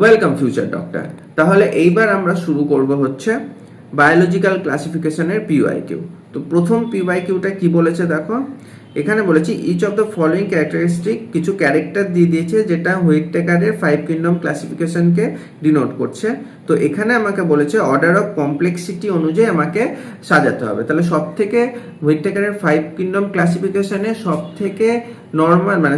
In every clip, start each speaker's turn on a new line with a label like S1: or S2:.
S1: Welcome future doctor. তাহলে এইবার আমরা শুরু করব হচ্ছে বায়োলজিক্যাল ক্লাসিফিকেশনের পিওয়াইকিউ। তো প্রথম পিওয়াইকিউটা কি বলেছে দেখো, এখানে বলেছি each of the following characteristic, কিছু ক্যারেক্টার দিয়ে দিয়েছে যেটা হুইটেকারের 5 কিংডম ক্লাসিফিকেশনকে ডিনোট করছে। তো এখানে আমাকে বলেছে অর্ডার অফ কমপ্লেক্সিটি অনুযায়ী আমাকে সাজাতে হবে। তাহলে সব থেকে হুইটেকারের 5 কিংডম ক্লাসিফিকেশনে সব থেকে নর্মাল মানে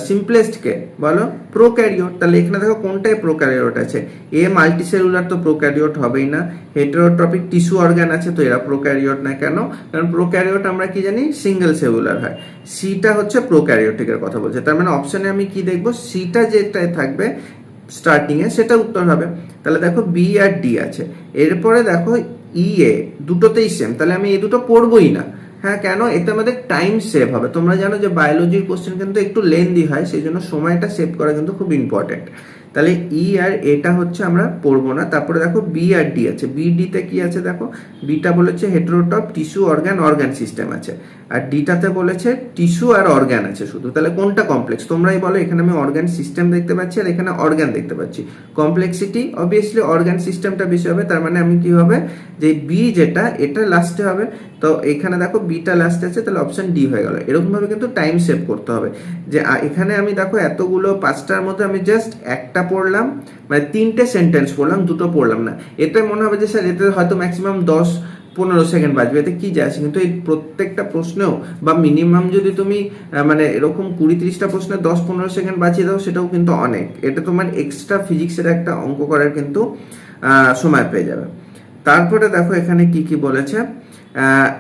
S1: সিম্পলেস্টকে বলো প্রোক্যারিওট। তাহলে এখানে দেখো কোনটায় প্রোক্যারিওট আছে, এ মাল্টিসেলুলার তো প্রোক্যারিওট হবেই না, হেটেরোট্রপিক টিস্যু অর্গান আছে তো এরা প্রোক্যারিওট না। কেন? কারণ প্রোক্যারিওট আমরা কি জানি সিঙ্গেল সেলুলার হয়। সিটা হচ্ছে প্রোক্যারিওটিকের কথা বলছে, তার মানে অপশনে আমি কি দেখবো, সিটা যেটাই থাকবে স্টার্টিং এ সেটা উত্তর হবে। তাহলে দেখো বি আর ডি আছে, এরপরে দেখো ই এ দুটোতেই সেম, তাহলে আমি এই দুটো পড়বোই না। হ্যাঁ, কেন? এতে আমাদের টাইম সেভ হবে। তোমরা জানো যে বায়োলজির কোশ্চেন কিন্তু একটু লেন্দি হয়, সেই জন্য সময়টা সেভ করা কিন্তু খুব ইম্পর্টেন্ট। তাহলে ই আর এটা হচ্ছে আমরা পড়বো না। তারপরে দেখো বি আর ডি আছে, বি ডিতে কি আছে দেখো, বিটা বলেছে হেটেরোটপ টিস্যু অর্গান সিস্টেম আছে, আর ডিটাতে বলেছে টিস্যু আর অর্গান আছে শুধু। তাহলে কোনটা কমপ্লেক্স তোমরাই বলো। এখানে আমি অর্গান সিস্টেম দেখতে পাচ্ছি আর এখানে অর্গান দেখতে পাচ্ছি। কমপ্লেক্সিটি অবভিয়াসলি অর্গান সিস্টেমটা বেশি হবে, তার মানে আমি কি হবে যে বি যেটা এটা লাস্টে হবে। তো এখানে দেখো বিটা লাস্টে আছে, তাহলে অপশন ডি হয়ে গেল। এরকম ভাবে কিন্তু টাইম সেভ করতে হবে। যে এখানে আমি দেখো এতগুলো 5টার মধ্যে আমি জাস্ট একটা পড়লাম, মানে 3টে সেন্টেন্স পড়লাম, দুটো পড়লাম না। এতে মনে হবে যে স্যার এতে হয়তো ম্যাক্সিমাম 10-15 সেকেন্ড বাজবে, এতে কি যায়? কিন্তু এই প্রত্যেকটা প্রশ্নেও বা মিনিমাম যদি তুমি মানে এরকম 20-30টা প্রশ্নে 10-15 সেকেন্ড বাঁচিয়ে দাও, সেটাও কিন্তু অনেক। এটা তোমার এক্সট্রা ফিজিক্সের একটা অঙ্ক করার কিন্তু সময় পেয়ে যাবে। তারপরে দেখো এখানে কি কি বলেছে,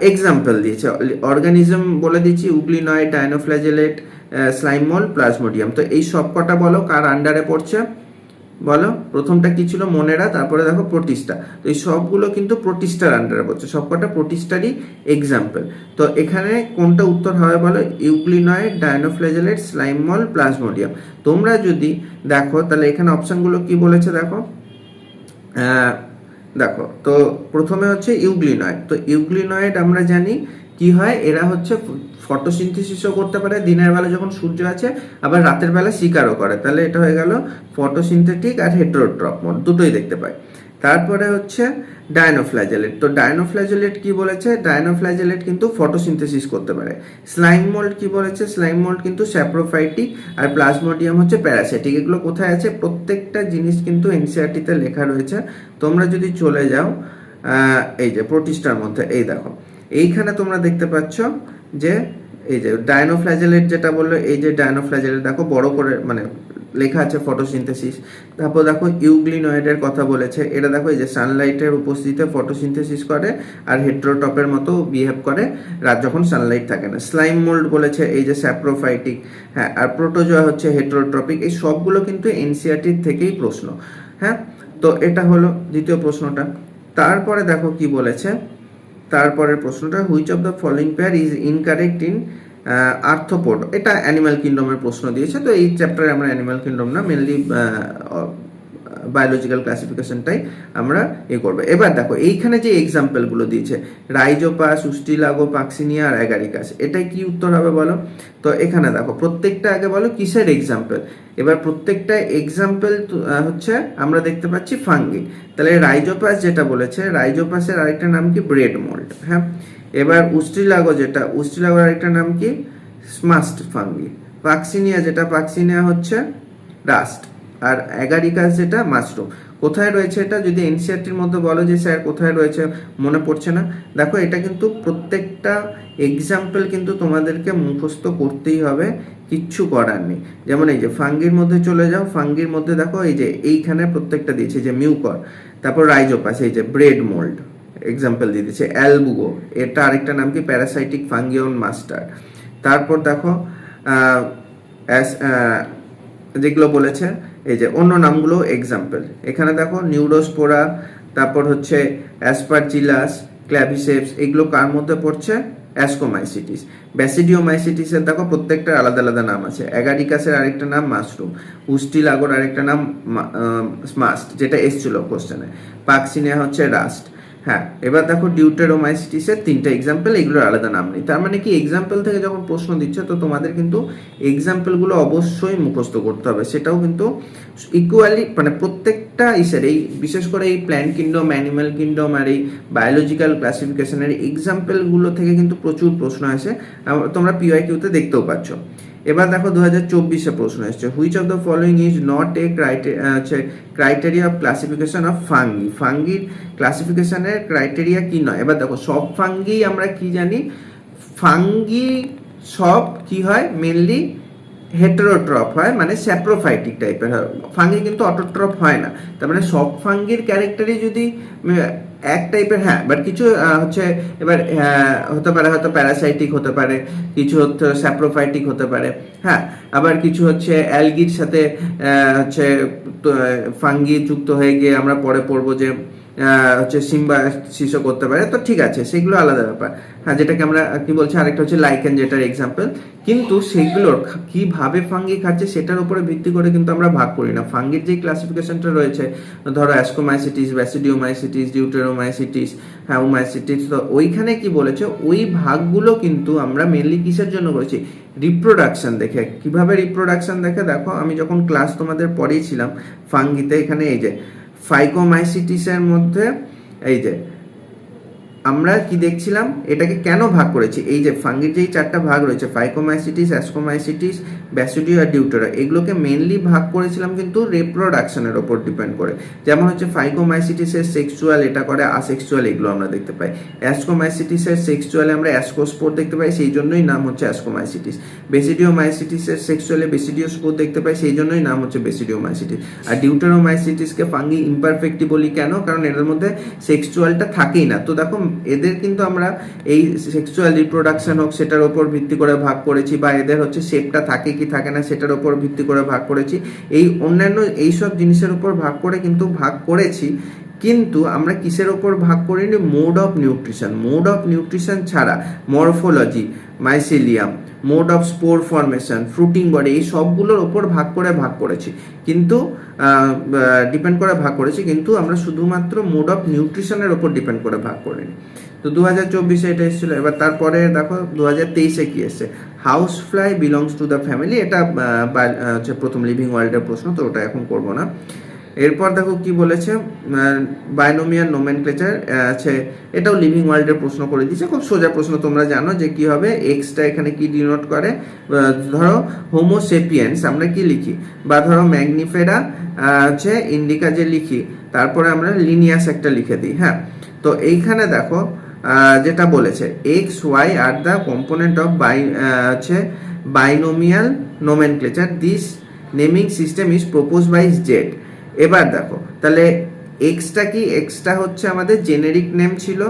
S1: এক্সাম্পল দিয়েছে। অর্গানিজম বলে দিচ্ছি, উগ্লিনয়েড, ডাইনোফ্ল্যাজেলেট, স্লাইম মোল্ড, প্লাজমোডিয়াম। তো এই সব কটা বলো কার আন্ডারে পড়ছে বলো। প্রথমটা কি ছিল মনেরা, তারপরে দেখো প্রোটিস্টা। তো এই সবগুলো কিন্তু প্রোটিস্টার আন্ডারে পড়ছে, সবকটা প্রোটিস্টারই এক্সাম্পল। তো এখানে কোনটা উত্তর হবে বলো, ইউগ্লিনয়েড, ডাইনোফ্ল্যাজেলেট, স্লাইম মোল্ড, প্লাজমোডিয়াম। তোমরা যদি দেখো তাহলে এখানে অপশনগুলো কি বলেছে দেখো, দেখো তো প্রথমে হচ্ছে ইউগ্লিনয়েড। তো ইউগ্লিনয়েড আমরা জানি কি হয়, এরা হচ্ছে ফটোসিনথেসিসও করতে পারে দিনের বেলা যখন সূর্য আছে, আবার রাতের বেলা শিকারও করে। তাহলে এটা হয়ে গেল ফটোসিনথেটিক আর হেটেরোট্রপ মোড, দুটোই দেখতে পাই। তারপরে হচ্ছে ডাইনোফ্ল্যাজেলেট। তো ডাইনোফ্ল্যাজেলেট কি বলেছে, ডাইনোফ্ল্যাজেলেট কিন্তু ফটোসিনথেসিস করতে পারে। স্লাইম মোল্ড কি বলেছে, স্লাইম মোল্ড কিন্তু স্যাপ্রোফাইটিক, আর প্লাজমোডিয়াম হচ্ছে প্যারাসাইটিক। এগুলো কোথায় আছে, প্রত্যেকটা জিনিস কিন্তু এনসিইআরটিতে লেখা রয়েছে। তোমরা যদি চলে যাও এই যে প্রোটিস্টার মধ্যে, এই দেখো এইখানে তোমরা দেখতে পাচ্ছ যে এই যে ডাইনোফ্ল্যাজেলেট যেটা বললো, এই যে ডাইনোফ্ল্যাজেলেট দেখো বড় করে মানে লেখা আছে ফটোসিনথেসিস। তারপর দেখো ইউগ্লিনয়েডের কথা বলেছে, এটা দেখো এই যে সানলাইটের উপস্থিতিতে ফটোসিনথেসিস করে আর হেটেরোটপের মতো বিহেভ করে রাত যখন সানলাইট থাকে না। স্লাইম মোল্ড বলেছে এই যে স্যাপ্রোফাইটিক, হ্যাঁ, আর প্রোটোজোয়া হচ্ছে হেটেরোট্রপিক। এই সবগুলো কিন্তু এনসিইআরটির থেকেই প্রশ্ন। হ্যাঁ, তো এটা হলো দ্বিতীয় প্রশ্নটা। তারপরে দেখো কি বলেছে, তারপরের প্রশ্নটা, which of the following pair is incorrect in arthropod. এটা অ্যানিমাল কিংডমের প্রশ্ন দিয়েছে। তো এই চ্যাপ্টারে আমরা অ্যানিমাল কিংডম না, মেনলি বায়োলজিক্যাল ক্লাসিফিকেশনটাই আমরা করবো। এবার দেখো এইখানে যে এক্সাম্পলগুলো দিয়েছে, রাইজোপাস, উস্টিলাগো, পাক্সিনিয়া আর অ্যাগারিকাস, এটাই কি উত্তর হবে বলো। তো এখানে দেখো প্রত্যেকটা আগে বলো কিসের এক্সাম্পল। এবার প্রত্যেকটা এক্সাম্পল হচ্ছে আমরা দেখতে পাচ্ছি ফাঙ্গি। তাহলে রাইজোপাস যেটা বলেছে, রাইজোপাসের আরেকটা নাম কি, ব্রেড মোল্ড। হ্যাঁ, এবার উস্টিলাগো যেটা, উস্টিলাগোর আরেকটা নাম কি, স্মাস্ট ফাঙ্গি। পাক্সিনিয়া যেটা, পাক্সিনিয়া হচ্ছে রাস্ট। আর অ্যাগারিকাস যেটা মাশরুম। কোথায় রয়েছে এটা, যদি এনসিইআরটির মধ্যে বলো যে স্যার কোথায় রয়েছে মনে পড়ছে না, দেখো এটা কিন্তু প্রত্যেকটা এক্সাম্পল কিন্তু তোমাদেরকে মুখস্থ করতেই হবে, কিচ্ছু করার নেই। যেমন এই যে ফাঙ্গির মধ্যে চলে যাও, ফাঙ্গির মধ্যে দেখো এই যে এইখানে প্রত্যেকটা দিয়েছে, যে মিউকর, তারপর রাইজোপাস, এই যে ব্রেড মোল্ড এক্সাম্পল দিয়ে দিচ্ছে, অ্যালবুগো, এটা আরেকটা নাম কি, প্যারাসাইটিক ফাঙ্গিয়ন মাস্টার। তারপর দেখো যেগুলো বলেছে এই যে অন্য নামগুলো এক্সাম্পল। এখানে দেখো নিউরোস্পোরা, তারপর হচ্ছে অ্যাসপারজিলাস, ক্ল্যাভিসেপস, এগুলো কার মধ্যে পড়ছে, অ্যাসকোমাইসিটিস। ব্যাসিডিওমাইসিটিসের দেখো প্রত্যেকটার আলাদা আলাদা নাম আছে। অ্যাগারিকাসের আরেকটা নাম মাশরুম, উস্টিলাগোর আরেকটা নাম স্মাস্ট, যেটা এসেছিল কোশ্চেনে। পাক্সিনিয়া হচ্ছে রাস্ট। হ্যাঁ, এবার দেখো ডিউটেরোমাইসিটিসের 3টা এক্সাম্পল, এগুলোর আলাদা নাম নেই। তার মানে কি এক্সাম্পল থেকে যখন প্রশ্ন দিচ্ছে তো তোমাদের কিন্তু এক্সাম্পলগুলো অবশ্যই মুখস্থ করতে হবে, সেটাও কিন্তু ইকুয়ালি মানে প্রত্যেকটা ইসের এই বিশেষ করে এই প্ল্যান্ট কিংডম, অ্যানিমাল কিংডম আর এই বায়োলজিক্যাল ক্লাসিফিকেশনের এক্সাম্পলগুলো থেকে কিন্তু প্রচুর প্রশ্ন আসে, তোমরা পিওয়াইকিউতে দেখতেও পাচ্ছ। এবার দেখো 2024-এ প্রশ্ন এসছে, which of the following is not a criteria of classification of fungi. ফাঙ্গির ক্লাসিফিকেশনের ক্রাইটেরিয়া কি নয়। এবার দেখো সব ফাঙ্গি আমরা কি জানি, ফাঙ্গি সব কি হয়, মেনলি হেটারোট্রফ হয়, মানে স্যাপ্রোফাইটিক টাইপের হয়। ফাঙ্গি কিন্তু অটোট্রফ হয় না। তার মানে সব ফাঙ্গির ক্যারেক্টারই যদি এক টাইপের, হ্যাঁ, বাট কিছু হচ্ছে এবার হতে পারে হয়তো প্যারাসাইটিক হতে পারে, কিছু হচ্ছে স্যাপ্রোফাইটিক হতে পারে, হ্যাঁ, আবার কিছু হচ্ছে অ্যালগির সাথে হচ্ছে ফাঙ্গি যুক্ত হয়ে গিয়ে আমরা পরে পড়বো যে হচ্ছে সিম্বায়োসিসও করতে পারে, তো ঠিক আছে, সেগুলো আলাদা ব্যাপার। হ্যাঁ, যেটাকে আমরা কি বলছি, আরেকটা হচ্ছে লাইকেন, যেটার এক্সাম্পল। কিন্তু সেগুলোর কিভাবে ফাঙ্গি খাচ্ছে সেটার উপরে ভিত্তি করে কিন্তু আমরা ভাগ করি না। ফাঙ্গির যে ক্লাসিফিকেশনটা রয়েছে, ধরো অ্যাস্কোমাইসিটিস, ব্যাসিডিওমাইসিটিস, ডিউটেরোমাইসিটিস, হ্যাউমাইসিটিস, তো ওইখানে কি বলেছে, ওই ভাগগুলো কিন্তু আমরা মেনলি কিসের জন্য করেছি, রিপ্রোডাকশন দেখে। কিভাবে রিপ্রোডাকশন দেখে, দেখো আমি যখন ক্লাস তোমাদের পড়িয়েছিলাম ফাঙ্গিতে, এখানে এই যে ফাইকোমাইসিটিসের মধ্যে এই যে আমরা কি দেখছিলাম, এটাকে কেন ভাগ করেছি, এই যে ফাঙ্গির যেই 4টা ভাগ রয়েছে, ফাইকোমাইসিটিস, অ্যাস্কোমাইসিটিস, ব্যাসিডিও আর ডিউটেরা, এগুলোকে মেনলি ভাগ করেছিলাম কিন্তু রিপ্রোডাকশনের ওপর ডিপেন্ড করে। যেমন হচ্ছে ফাইকোমাইসিটিসের সেক্সুয়াল এটা করে, আসেক্সুয়াল এগুলো আমরা দেখতে পাই। অ্যাস্কোমাইসিটিসের সেক্সুয়ালে আমরা অ্যাস্কোস্পোর দেখতে পাই, সেই জন্যই নাম হচ্ছে অ্যাস্কোমাইসিটিস। বেসিডিওমাইসিটিসের সেক্সুয়ালে বেসিডিওস্পোর দেখতে পাই, সেই জন্যই নাম হচ্ছে বেসিডিওমাইসিটিস। আর ডিউটেরোমাইসিটিসকে ফাঙ্গি ইমপারফেক্টি বলি কেন, কারণ এদের মধ্যে সেক্সুয়ালটা থাকেই না। তো দেখো এদের কিন্তু আমরা এই সেক্সুয়াল রিপ্রোডাকশন হোক সেটার উপর ভিত্তি করে ভাগ করেছি, বা এদের হচ্ছে শেপটা থাকে কি থাকে না সেটার উপর ভিত্তি করে ভাগ করেছি, এই অন্যান্য এইসব জিনিসের উপর ভাগ করে কিন্তু ভাগ করেছি। কিন্তু আমরা কিসের ওপর ভাগ করিনি, mode of nutrition. Mode of nutrition ছাড়া morphology, mycelium, mode of spore formation, fruiting body, এই সবগুলোর ওপর ভাগ করেছি, কিন্তু ডিপেন্ড করে ভাগ করেছি, কিন্তু আমরা শুধুমাত্র মোড অফ নিউট্রিশনের ওপর ডিপেন্ড করে ভাগ করিনি। তো 2024-এ এটা এসেছিল। এবার তারপরে দেখো 2023-এ কি এসছে, house fly belongs to the family. এটা হচ্ছে প্রথম লিভিং ওয়ার্ল্ডের প্রশ্ন, তো ওটা এখন করবো না। এরপর দেখো কি বলেছে, বাইনোমিয়াল নোমেনক্লেচার আছে, এটাও লিভিং ওয়ার্ল্ডের প্রশ্ন করে দিয়েছে, খুব সোজা প্রশ্ন। তোমরা জানো যে কি হবে, এক্সটা এখানে কি ডিনোট করে, ধরো হোমোসেপিয়েন্স আমরা কি লিখি, বা ধরো ম্যাগনিফেরা হচ্ছে ইন্ডিকা যে লিখি, তারপরে আমরা লিনিয়াস একটা লিখে দিই। হ্যাঁ, তো এইখানে দেখো যেটা বলেছে, এক্স ওয়াই আর দ্য কম্পোনেন্ট অফ হচ্ছে binomial nomenclature, this naming system is propose by Z. এবার দেখো তাহলে এক্সটা কি, এক্সটা হচ্ছে আমাদের জেনেরিক নেম ছিল,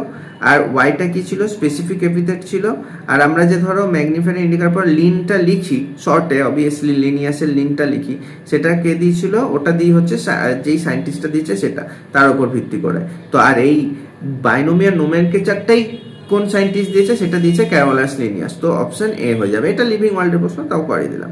S1: আর ওয়াইটা কি ছিল, স্পেসিফিক এপিথেট ছিল। আর আমরা যে ধরো ম্যাগনিফায়ার ইন্ডিকার পর লিনটা লিখি শর্টে, অবভিয়াসলি লিনিয়াসের লিনটা লিখি, সেটা কে দিয়েছিল, ওটা দিয়ে হচ্ছে যেই সায়েন্টিস্টটা দিয়েছে সেটা, তার উপর ভিত্তি করে। তো আর এই বাইনোমিয়াল নোমেনক্লেচারটাই কোন সায়েন্টিস্ট দিয়েছে, সেটা দিয়েছে ক্যারোলাস লিনিয়াস। তো অপশন এ হয়ে যাবে। এটা লিভিং ওয়ার্ল্ডের প্রশ্ন, তাও করে দিলাম।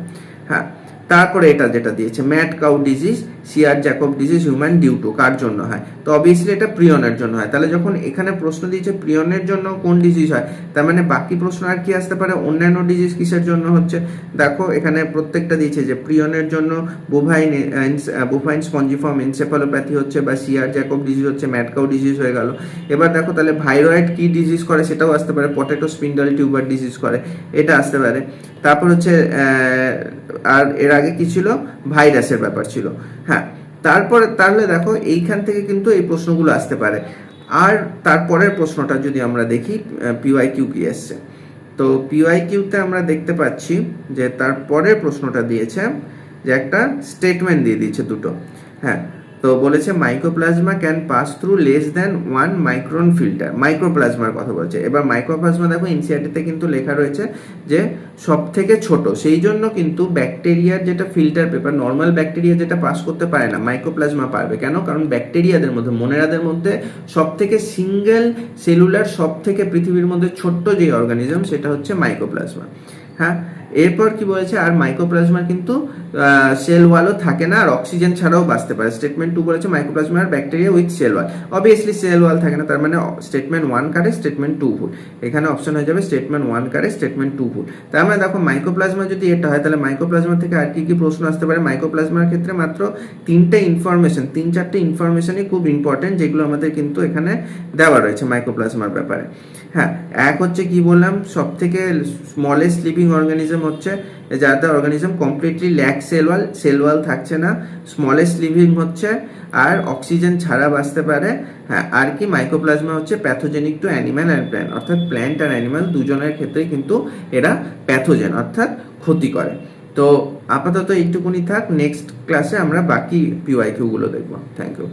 S1: হ্যাঁ, তারপরে এটা যেটা দিয়েছে, ম্যাড কাউ ডিজিজ, সিয়ার Jakob disease human due to, কার জন্য হয়, তো অবভিয়াসলি এটা প্রিয়নের জন্য হয়। তাহলে যখন এখানে প্রশ্ন দিয়েছে প্রিয়নের জন্য কোন ডিজিজ হয়, তার মানে বাকি প্রশ্ন আর কি আসতে পারে, অন্যান্য ডিজিজ কিসের জন্য হচ্ছে। দেখো এখানে প্রত্যেকটা দিয়েছে যে প্রিয়নের জন্য বোভাইন স্পঞ্জিফর্ম এনসেফালোপ্যাথি হচ্ছে, বা সিয়ার জ্যাকব ডিজিজ হচ্ছে, ম্যাড কাউ ডিজিজ হয়ে গেল। এবার দেখো তাহলে ভাইরয়েড কি ডিজিজ করে, সেটাও আসতে পারে, পটেটো স্পিন্ডল টিউবার ডিজিজ করে, এটা আসতে পারে। তারপর হচ্ছে আর এর আগে কি ছিল, ভাইরাসের ব্যাপার ছিল। হ্যাঁ, তারপরে তাহলে দেখো এইখান থেকে কিন্তু এই প্রশ্নগুলো আসতে পারে। আর তারপরের প্রশ্নটা যদি আমরা দেখি পিওয়াইকিউ কি এসছে, তো পিওয়াইকিউতে আমরা দেখতে পাচ্ছি যে তারপরের প্রশ্নটা দিয়েছে যে একটা স্টেটমেন্ট দিয়ে দিয়েছে দুটো। হ্যাঁ, তো বলেছে mycoplasma can pass through less than 1 micron filter. মাইক্রোপ্লাজমার কথা বলছে। এবার মাইক্রোপ্লাজমা দেখো এনসিইআরটিতে কিন্তু লেখা রয়েছে যে সব থেকে ছোট, সেই জন্য কিন্তু ব্যাকটেরিয়ার যেটা ফিল্টার পেপার, নর্মাল ব্যাকটেরিয়া যেটা পাস করতে পারে না, মাইক্রোপ্লাজমা পারবে। কেন, কারণ ব্যাকটেরিয়াদের মধ্যে, মোনেরাদের মধ্যে সব থেকে সিঙ্গেল সেলুলার, সব থেকে পৃথিবীর মধ্যে ছোট্ট যে অর্গানিজম সেটা হচ্ছে মাইক্রোপ্লাজমা। হ্যাঁ, এরপর কি বলেছে, আর মাইক্রোপ্লাজমার কিন্তু সেল ওয়ালও থাকে না আর অক্সিজেন ছাড়াও বাঁচতে পারে। স্টেটমেন্ট 2 বলেছে মাইক্রোপ্লাজমা আর bacteria with cell wall. Obviously cell wall থাকে না, তার মানে স্টেটমেন্ট 1 কারেক্ট, স্টেটমেন্ট 2 ভুল। এখানে অপশন হয়ে যাবে স্টেটমেন্ট 1 কারেক্ট, স্টেটমেন্ট 2 ভুল। তার মানে দেখো মাইক্রোপ্লাজমা যদি এটা হয় তাহলে মাইক্রোপ্লাজমা থেকে আর কি কি প্রশ্ন আসতে পারে। মাইক্রোপ্লাজমার ক্ষেত্রে মাত্র 3টে ইনফরমেশন, 3-4টে ইনফরমেশনই খুব ইম্পর্টেন্ট, যেগুলো আমাদের কিন্তু এখানে দেওয়া রয়েছে মাইক্রোপ্লাজমার ব্যাপারে। হ্যাঁ, এক হচ্ছে কি বললাম, সব থেকে স্মলেস্ট লিভিং অর্গানিজম হচ্ছে যাদের organism completely lack cell wall থাকছে না, স্মলেস্ট লিভিং হচ্ছে আর অক্সিজেন ছাড়া বাঁচতে পারে। হ্যাঁ, আর কি মাইক্রোপ্লাজমা হচ্ছে pathogenic to animal and plant, অর্থাৎ প্ল্যান্ট আর অ্যানিম্যাল দুজনের ক্ষেত্রেই কিন্তু এরা প্যাথোজেন অর্থাৎ ক্ষতি করে। তো আপাতত এইটুকুনি থাক, নেক্সট ক্লাসে আমরা বাকি পিওয়াইকিউ গুলো দেখবো। Thank you.